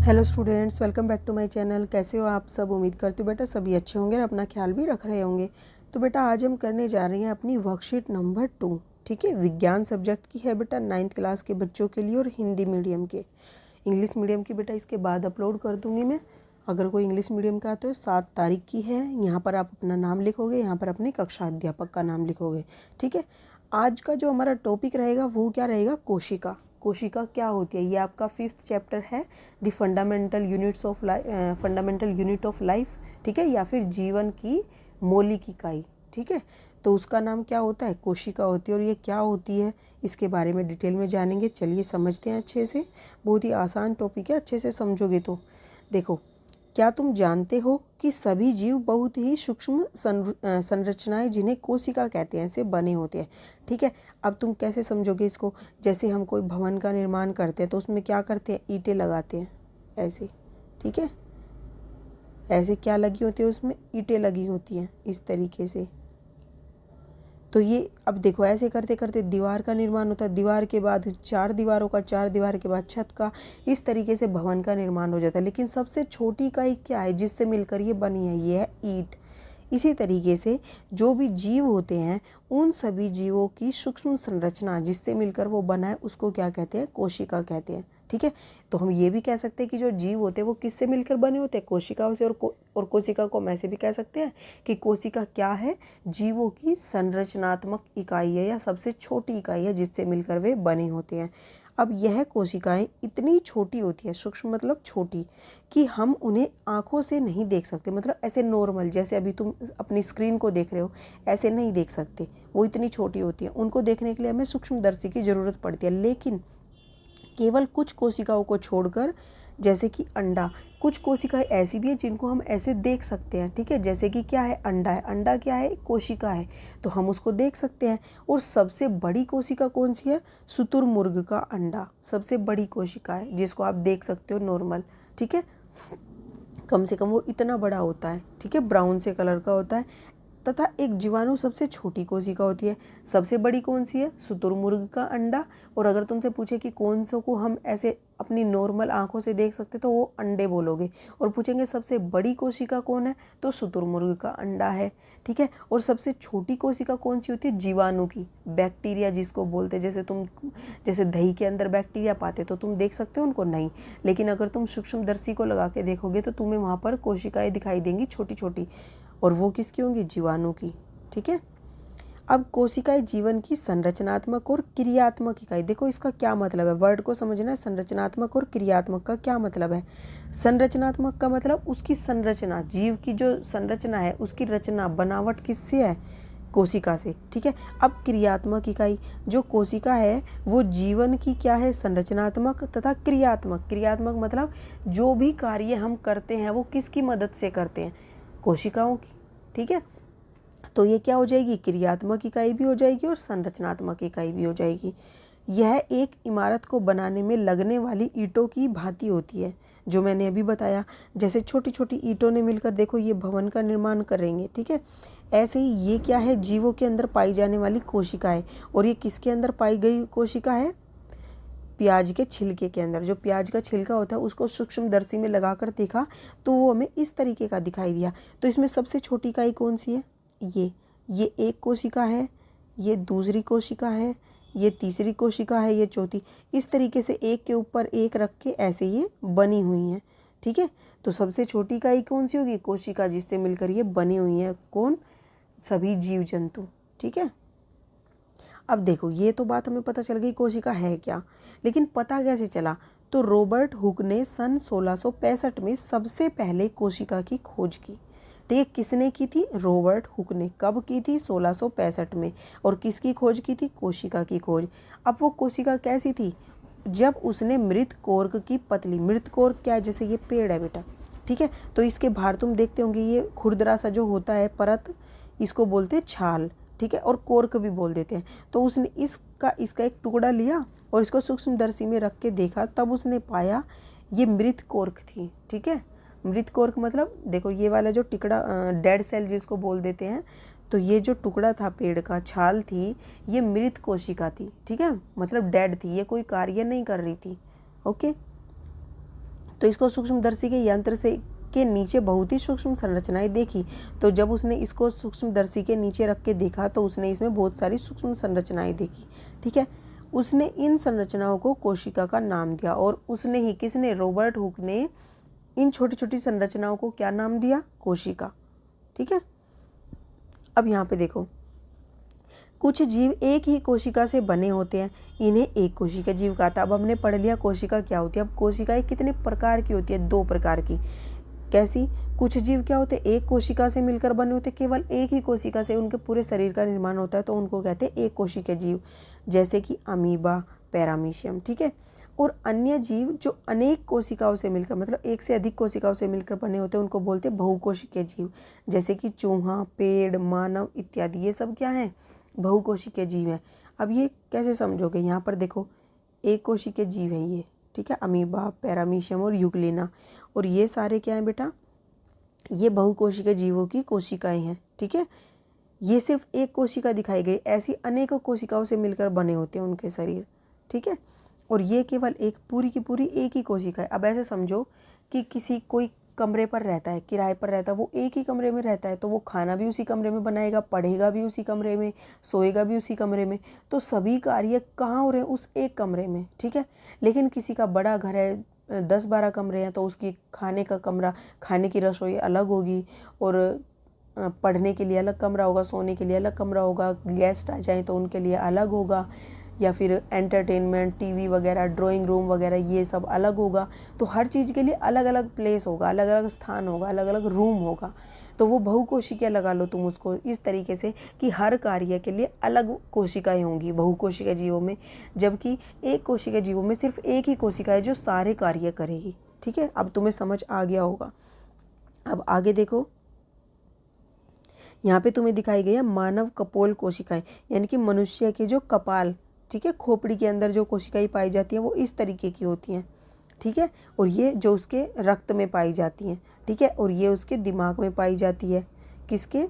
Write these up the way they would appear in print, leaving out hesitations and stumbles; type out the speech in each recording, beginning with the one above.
Hello students, welcome back to my channel. कैसे हो आप सब? उम्मीद करती हूँ बेटा सभी अच्छे होंगे और अपना ख्याल भी रख रहे होंगे। तो बेटा आज हम करने जा रहे हैं अपनी वर्कशीट नंबर 2। ठीक है, विज्ञान सब्जेक्ट की है बेटा, 9th क्लास के बच्चों के लिए और हिंदी मीडियम के। इंग्लिश मीडियम की बेटा इसके बाद अपलोड कर दूँगी मैं। अगर कोई इंग्लिश मीडियम का तो 7 तारीख की है। यहाँ पर आप अपना नाम लिखोगे, यहाँ पर अपने कक्षा अध्यापक का नाम लिखोगे। ठीक है, आज का जो हमारा टॉपिक रहेगा वो क्या रहेगा? कोशिका। कोशिका क्या होती है? ये आपका 5th चैप्टर है, the fundamental unit of life. ठीक है, या फिर जीवन की मौलिक इकाई। ठीक है, तो उसका नाम क्या होता है? कोशिका होती है। और ये क्या होती है इसके बारे में डिटेल में जानेंगे। चलिए समझते हैं अच्छे से। बहुत ही आसान टॉपिक है, अच्छे से समझोगे तो। देखो, क्या तुम जानते हो कि सभी जीव बहुत ही सूक्ष्म संरचनाएं, जिन्हें कोशिका कहते हैं, से बने होते हैं। ठीक है, अब तुम कैसे समझोगे इसको? जैसे हम कोई भवन का निर्माण करते हैं तो उसमें क्या करते हैं? ईंटें लगाते हैं ऐसे। ठीक है, ऐसे क्या लगी होती है? उसमें ईंटें लगी होती हैं इस तरीके से। तो ये अब देखो, ऐसे करते करते दीवार का निर्माण होता है। दीवार के बाद 4 दीवारों का, 4 दीवार के बाद छत का। इस तरीके से भवन का निर्माण हो जाता है। लेकिन सबसे छोटी इकाई क्या है जिससे मिलकर ये बनी है? ये है ईंट। इसी तरीके से जो भी जीव होते हैं, उन सभी जीवों की सूक्ष्म संरचना जिससे मिलकर वो बना है, उसको क्या कहते हैं? कोशिका कहते हैं। ठीक है, तो हम ये भी कह सकते हैं कि जो जीव होते हैं वो किससे मिलकर बने होते हैं? कोशिकाओं से। और कोशिका को हम ऐसे भी कह सकते हैं कि कोशिका क्या है? जीवों की संरचनात्मक इकाई है, या सबसे छोटी इकाई है जिससे मिलकर वे बने होते हैं। अब यह कोशिकाएं इतनी छोटी होती है, सूक्ष्म मतलब छोटी, कि हम उन्हें आँखों से नहीं देख सकते। मतलब ऐसे नॉर्मल, जैसे अभी तुम अपनी स्क्रीन को देख रहे हो, ऐसे नहीं देख सकते। वो इतनी छोटी होती है। उनको देखने के लिए हमें सूक्ष्मदर्शी की ज़रूरत पड़ती है। लेकिन केवल कुछ कोशिकाओं को छोड़कर, जैसे कि अंडा, कुछ कोशिकाएं ऐसी भी है जिनको हम ऐसे देख सकते हैं। ठीक है, जैसे कि क्या है? अंडा है। अंडा क्या है? कोशिका है, तो हम उसको देख सकते हैं। और सबसे बड़ी कोशिका कौन सी है? शुतुरमुर्ग का अंडा सबसे बड़ी कोशिका है, जिसको आप देख सकते हो नॉर्मल। ठीक है, कम से कम वो इतना बड़ा होता है। ठीक है, ब्राउन से कलर का होता है। तथा एक जीवाणु सबसे छोटी कोशिका होती है। सबसे बड़ी कौन सी है? शुतुरमुर्ग का अंडा। और अगर तुमसे पूछे कि कौन सा को हम ऐसे अपनी नॉर्मल आंखों से देख सकते, तो वो अंडे बोलोगे। और पूछेंगे सबसे बड़ी कोशिका कौन है, तो शुतुरमुर्ग का अंडा है। ठीक है, और सबसे छोटी कोशिका कौन सी होती है? जीवाणु की, बैक्टीरिया जिसको बोलते हैं। जैसे दही के अंदर बैक्टीरिया पाते तो तुम देख सकते हो उनको? नहीं। लेकिन अगर तुम सूक्ष्मदर्शी को लगा के देखोगे तो तुम्हें वहाँ पर कोशिकाएं दिखाई देंगी छोटी छोटी, और वो किसकी होंगी? जीवाणु की। ठीक है, अब कोशिकाएं जीवन की संरचनात्मक और क्रियात्मक इकाई। देखो इसका क्या मतलब है, वर्ड को समझना है। संरचनात्मक और क्रियात्मक का क्या मतलब है? संरचनात्मक का मतलब उसकी संरचना, जीव की जो संरचना है उसकी रचना, बनावट किससे है? कोशिका से। ठीक है, अब क्रियात्मक इकाई, जो कोशिका है वो जीवन की क्या है? संरचनात्मक तथा क्रियात्मक। क्रियात्मक मतलब जो भी कार्य हम करते हैं वो किसकी मदद से करते हैं? कोशिकाओं की। ठीक है, तो ये क्या हो जाएगी? क्रियात्मक इकाई भी हो जाएगी और संरचनात्मक इकाई भी हो जाएगी। यह एक इमारत को बनाने में लगने वाली ईंटों की भांति होती है, जो मैंने अभी बताया। जैसे छोटी छोटी ईंटों ने मिलकर देखो ये भवन का निर्माण करेंगे। ठीक है, ऐसे ही ये क्या है? जीवों के अंदर पाई जाने वाली कोशिका है। और ये किसके अंदर पाई गई कोशिका है? प्याज के छिलके के अंदर। जो प्याज का छिलका होता है उसको सूक्ष्मदर्शी में लगाकर देखा तो वो हमें इस तरीके का दिखाई दिया। तो इसमें सबसे छोटी इकाई कौन सी है? ये एक कोशिका है, ये दूसरी कोशिका है, ये तीसरी कोशिका है, ये चौथी। इस तरीके से एक के ऊपर एक रख के ऐसे ये बनी हुई हैं। ठीक है, तो सबसे छोटी इकाई कौन सी होगी? कोशिका, जिससे मिलकर ये बनी हुई है। कौन? सभी जीव जंतु। ठीक है, अब देखो ये तो बात हमें पता चल गई कोशिका है क्या, लेकिन पता कैसे चला? तो रॉबर्ट हुक ने सन 1665 में सबसे पहले कोशिका की खोज की। ठीक है, किसने की थी? रॉबर्ट हुक ने। कब की थी? 1665 में। और किसकी खोज की थी? कोशिका की खोज। अब वो कोशिका कैसी थी? जब उसने मृत कोर्क की पतली, मृत कोर्क क्या है? जैसे ये पेड़ है बेटा। ठीक है, तो इसके बाहर तुम देखते होंगे ये खुरदरा सा जो होता है परत, इसको बोलते हैं छाल। ठीक है, और कोर्क भी बोल देते हैं। तो उसने इसका एक टुकड़ा लिया और इसको सूक्ष्मदर्शी में रख के देखा, तब उसने पाया ये मृत कोर्क थी। ठीक है, मृत कोर्क मतलब देखो ये वाला जो टिकड़ा, डेड सेल जिसको बोल देते हैं, तो ये जो टुकड़ा था पेड़ का, छाल थी, ये मृत कोशिका थी। ठीक है, मतलब डेड थी, ये कोई कार्य नहीं कर रही थी। ओके, तो इसको सूक्ष्मदर्शी के यंत्र से के नीचे बहुत ही सूक्ष्म संरचनाएं देखी। तो जब उसने इसको सूक्ष्मदर्शी के नीचे रख के देखा तो उसने इसमें बहुत सारी सूक्ष्म संरचनाएं देखी। ठीक है, उसने इन संरचनाओं को कोशिका का नाम दिया। और उसने ही, किसने, रॉबर्ट हुक ने इन छोटी छोटी संरचनाओं को क्या नाम दिया? कोशिका। ठीक है, अब यहाँ पे देखो, कुछ जीव एक ही कोशिका से बने होते हैं, इन्हें एक कोशिका जीव कहा था। अब हमने पढ़ लिया कोशिका क्या होती है। अब कोशिकाएं कितने प्रकार की होती है? 2 प्रकार की। कैसी? कुछ जीव क्या होते हैं? एक कोशिका से मिलकर बने होते हैं, केवल एक ही कोशिका से उनके पूरे शरीर का निर्माण होता है, तो उनको कहते हैं एक कोशिकीय जीव, जैसे कि अमीबा, पैरामीशियम। ठीक है, और अन्य जीव जो अनेक कोशिकाओं से मिलकर, मतलब एक से अधिक कोशिकाओं से मिलकर बने होते हैं, उनको बोलते हैं बहुकोशिकीय जीव, जैसे कि चूहा, पेड़, मानव इत्यादि। ये सब क्या है? बहुकोशिकीय जीव है। अब ये कैसे समझोगे? यहाँ पर देखो, एक कोशिकीय जीव है ये। ठीक है, अमीबा, पैरामीशियम और यूग्लिना, और ये सारे क्या हैं बेटा? ये बहुकोशिकीय जीवों की कोशिकाएं हैं। ठीक है, ये सिर्फ एक कोशिका दिखाई गई, ऐसी अनेकों कोशिकाओं से मिलकर बने होते हैं उनके शरीर। ठीक है, और ये केवल एक पूरी की पूरी एक ही कोशिका है। अब ऐसे समझो कि किसी कोई कमरे पर रहता है, किराए पर रहता है, वो एक ही कमरे में रहता है, तो वो खाना भी उसी कमरे में बनाएगा, पढ़ेगा भी उसी कमरे में, सोएगा भी उसी कमरे में, तो सभी कार्य कहाँ हो रहे हैं? उस एक कमरे में। ठीक है, लेकिन किसी का बड़ा घर है, 10-12 कमरे हैं, तो उसकी खाने का कमरा, खाने की रसोई अलग होगी, और पढ़ने के लिए अलग कमरा होगा, सोने के लिए अलग कमरा होगा, गेस्ट आ जाएं तो उनके लिए अलग होगा, या फिर एंटरटेनमेंट, टीवी वगैरह, ड्राइंग रूम वगैरह, ये सब अलग होगा। तो हर चीज़ के लिए अलग अलग प्लेस होगा, अलग अलग स्थान होगा, अलग अलग रूम होगा। तो वो बहुकोशिकीय लगा लो तुम उसको इस तरीके से कि हर कार्य के लिए अलग कोशिकाएं होंगी बहुकोशिकीय जीवों में, जबकि एक कोशिकीय जीवों में सिर्फ एक ही कोशिका है जो सारे कार्य करेगी। ठीक है, अब तुम्हें समझ आ गया होगा। अब आगे देखो, यहाँ पे तुम्हें दिखाई गई है मानव कपोल कोशिकाएं, यानी कि मनुष्य के जो कपाल, ठीक है, खोपड़ी के अंदर जो कोशिकाएं पाई जाती हैं वो इस तरीके की होती हैं। ठीक है, और ये जो उसके रक्त में पाई जाती हैं। ठीक है, और ये उसके दिमाग में पाई जाती है, किसके?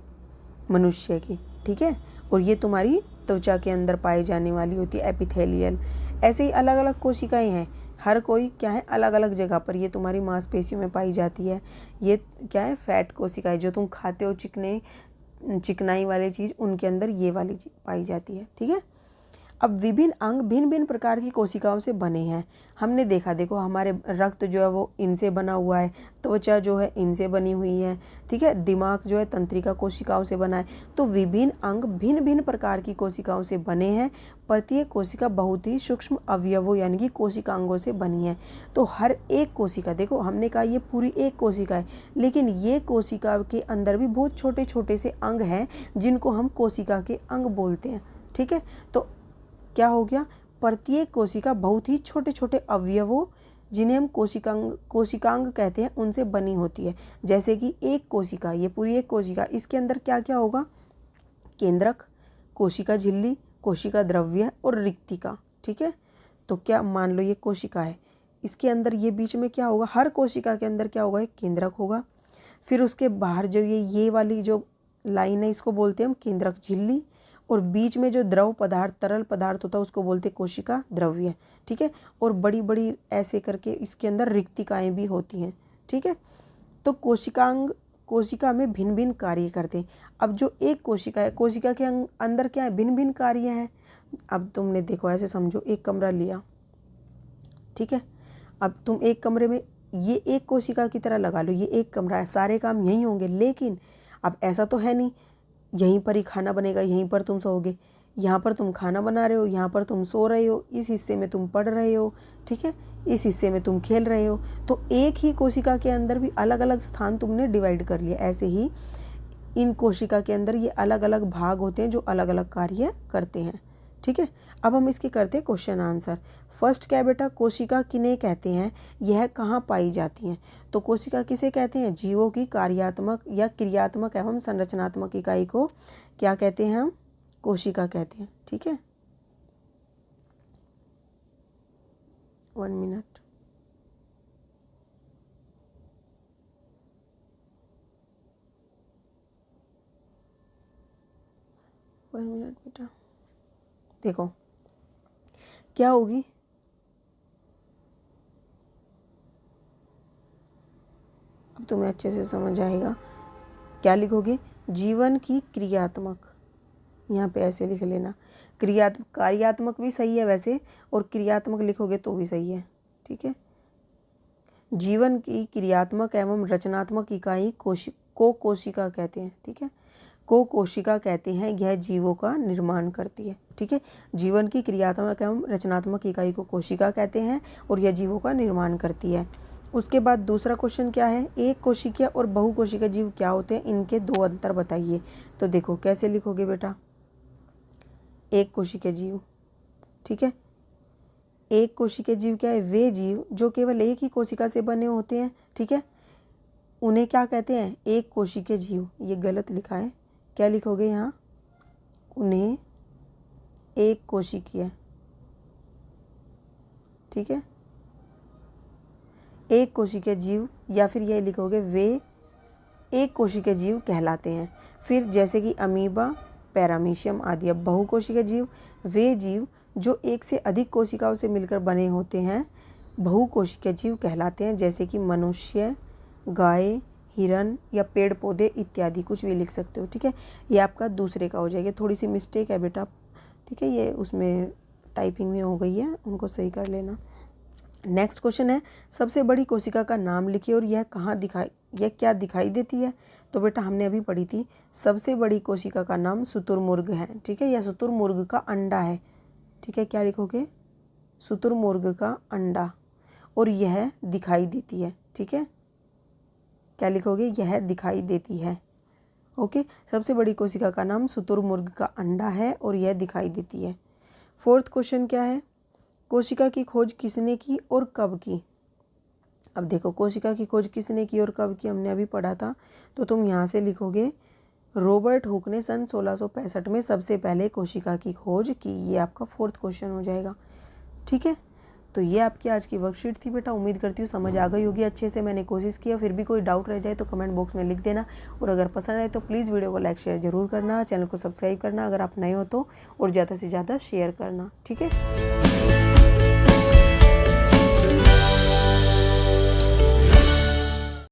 मनुष्य की। ठीक है, और ये तुम्हारी त्वचा के अंदर पाई जाने वाली होती है, एपिथेलियल। ऐसे ही अलग अलग कोशिकाएं हैं, हर कोई क्या है? अलग अलग जगह पर। ये तुम्हारी मांसपेशियों में पाई जाती है। ये क्या है? फैट कोशिकाएं, जो तुम खाते हो, चिकनाई वाली चीज़, उनके अंदर ये वाली चीज़ पाई जाती है। ठीक है, अब विभिन्न अंग भिन्न भिन्न प्रकार की कोशिकाओं से बने हैं। हमने देखा, देखो हमारे रक्त जो है वो इनसे बना हुआ है, त्वचा जो है इनसे बनी हुई है। ठीक है, दिमाग जो है तंत्रिका कोशिकाओं से बना है। तो विभिन्न अंग भिन्न भिन्न प्रकार की कोशिकाओं से बने हैं। प्रत्येक कोशिका बहुत ही सूक्ष्म अवयवों यानी कि कोशिकांगों से बनी है। तो हर एक कोशिका, देखो हमने कहा ये पूरी एक कोशिका है, लेकिन ये कोशिका के अंदर भी बहुत छोटे छोटे से अंग हैं जिनको हम कोशिका के अंग बोलते हैं। ठीक है, तो क्या हो गया? प्रत्येक कोशिका बहुत ही छोटे छोटे अवयवों, जिन्हें हम कोशिकांग कहते हैं, उनसे बनी होती है। जैसे कि एक कोशिका, ये पूरी एक कोशिका, इसके अंदर क्या क्या होगा? केंद्रक, कोशिका झिल्ली, कोशिका द्रव्य और रिक्तिका। ठीक है, तो क्या मान लो ये कोशिका है, इसके अंदर ये बीच में क्या होगा? हर कोशिका के अंदर क्या होगा? एक केंद्रक होगा। फिर उसके बाहर जो ये वाली जो लाइन है, इसको बोलते हैं हम केंद्रक झिल्ली, और बीच में जो द्रव पदार्थ, तरल पदार्थ होता है, उसको बोलते हैं कोशिका द्रव्य। ठीक है, और बड़ी बड़ी ऐसे करके इसके अंदर रिक्तिकाएं भी होती हैं। ठीक है, तो कोशिका में भिन्न भिन्न कार्य करते हैं। अब जो एक कोशिका है, कोशिका के अंदर क्या है? भिन्न भिन्न कार्य हैं। अब तुमने देखो, ऐसे समझो, एक कमरा लिया। ठीक है, अब तुम एक कमरे में, ये एक कोशिका की तरह लगा लो, ये एक कमरा है, सारे काम यहीं होंगे, लेकिन अब ऐसा तो है नहीं यहीं पर ही खाना बनेगा, यहीं पर तुम सोओगे। यहाँ पर तुम खाना बना रहे हो, यहाँ पर तुम सो रहे हो, इस हिस्से में तुम पढ़ रहे हो। ठीक है, इस हिस्से में तुम खेल रहे हो। तो एक ही कोशिका के अंदर भी अलग अलग स्थान तुमने डिवाइड कर लिया। ऐसे ही इन कोशिका के अंदर ये अलग अलग भाग होते हैं जो अलग अलग कार्य करते हैं। ठीक है, अब हम इसके करते हैं क्वेश्चन आंसर। फर्स्ट क्या बेटा? कोशिका किन्हें कहते हैं, यह कहाँ पाई जाती हैं? तो कोशिका किसे कहते हैं? जीवों की कार्यात्मक या क्रियात्मक एवं संरचनात्मक इकाई को क्या कहते हैं? हम कोशिका कहते हैं। ठीक है, 1 मिनट। बेटा देखो क्या होगी, तुम्हें अच्छे से समझ आएगा। क्या लिखोगे? जीवन की क्रियात्मक, यहाँ पे ऐसे लिख लेना। कार्यात्मक भी सही है वैसे, और क्रियात्मक लिखोगे तो भी सही है, ठीक है। जीवन की क्रियात्मक एवं रचनात्मक इकाई कोशिका कहते हैं, ठीक है। कोशिका कहते हैं, यह जीवों का निर्माण करती है, ठीक है। जीवन की क्रियात्मक एवं रचनात्मक इकाई को कोशिका कहते हैं और यह जीवों का निर्माण करती है। उसके बाद दूसरा क्वेश्चन क्या है? एक कोशिकीय और बहुकोशिकीय जीव क्या होते हैं, इनके दो अंतर बताइए। तो देखो कैसे लिखोगे बेटा, एक कोशिकीय जीव, ठीक है। एक कोशिकीय जीव क्या है? वे जीव जो केवल एक ही कोशिका से बने होते हैं, ठीक है, उन्हें क्या कहते हैं? एक कोशिकीय जीव। ये गलत लिखा है, क्या लिखोगे यहाँ? उन्हें एक कोशिकीय, ठीक है, एक कोशिकीय जीव, या फिर ये लिखोगे वे एक कोशिकीय जीव कहलाते हैं। फिर जैसे कि अमीबा, पैरामीशियम आदि। अब बहुकोशिकीय जीव वे जीव जो एक से अधिक कोशिकाओं से मिलकर बने होते हैं, बहुकोशिकीय जीव कहलाते हैं। जैसे कि मनुष्य, गाय, हिरन या पेड़ पौधे इत्यादि, कुछ भी लिख सकते हो, ठीक है। ये आपका दूसरे का हो जाएगा। थोड़ी सी मिस्टेक है बेटा, ठीक है, ये उसमें टाइपिंग में हो गई है, उनको सही कर लेना। नेक्स्ट क्वेश्चन है, सबसे बड़ी कोशिका का नाम लिखिए और यह क्या दिखाई देती है। तो बेटा हमने अभी पढ़ी थी, सबसे बड़ी कोशिका का नाम शुतुरमुर्ग है, ठीक है। यह शुतुरमुर्ग का अंडा है, ठीक है। क्या लिखोगे? शुतुरमुर्ग का अंडा, और यह दिखाई देती है, ठीक है। क्या लिखोगे? यह दिखाई देती है, ओके। सबसे बड़ी कोशिका का नाम शुतुरमुर्ग का अंडा है और यह दिखाई देती है। फोर्थ क्वेश्चन क्या है? कोशिका की खोज किसने की और कब की। अब देखो कोशिका की खोज किसने की और कब की हमने अभी पढ़ा था, तो तुम यहाँ से लिखोगे रॉबर्ट हुक ने सन 1665 में सबसे पहले कोशिका की खोज की। ये आपका फोर्थ क्वेश्चन हो जाएगा, ठीक है। तो ये आपकी आज की वर्कशीट थी बेटा। उम्मीद करती हूँ समझ आ गई होगी अच्छे से। मैंने कोशिश किया, फिर भी कोई डाउट रह जाए तो कमेंट बॉक्स में लिख देना, और अगर पसंद आए तो प्लीज़ वीडियो को लाइक शेयर ज़रूर करना, चैनल को सब्सक्राइब करना अगर आप नए हो तो, और ज़्यादा से ज़्यादा शेयर करना, ठीक है।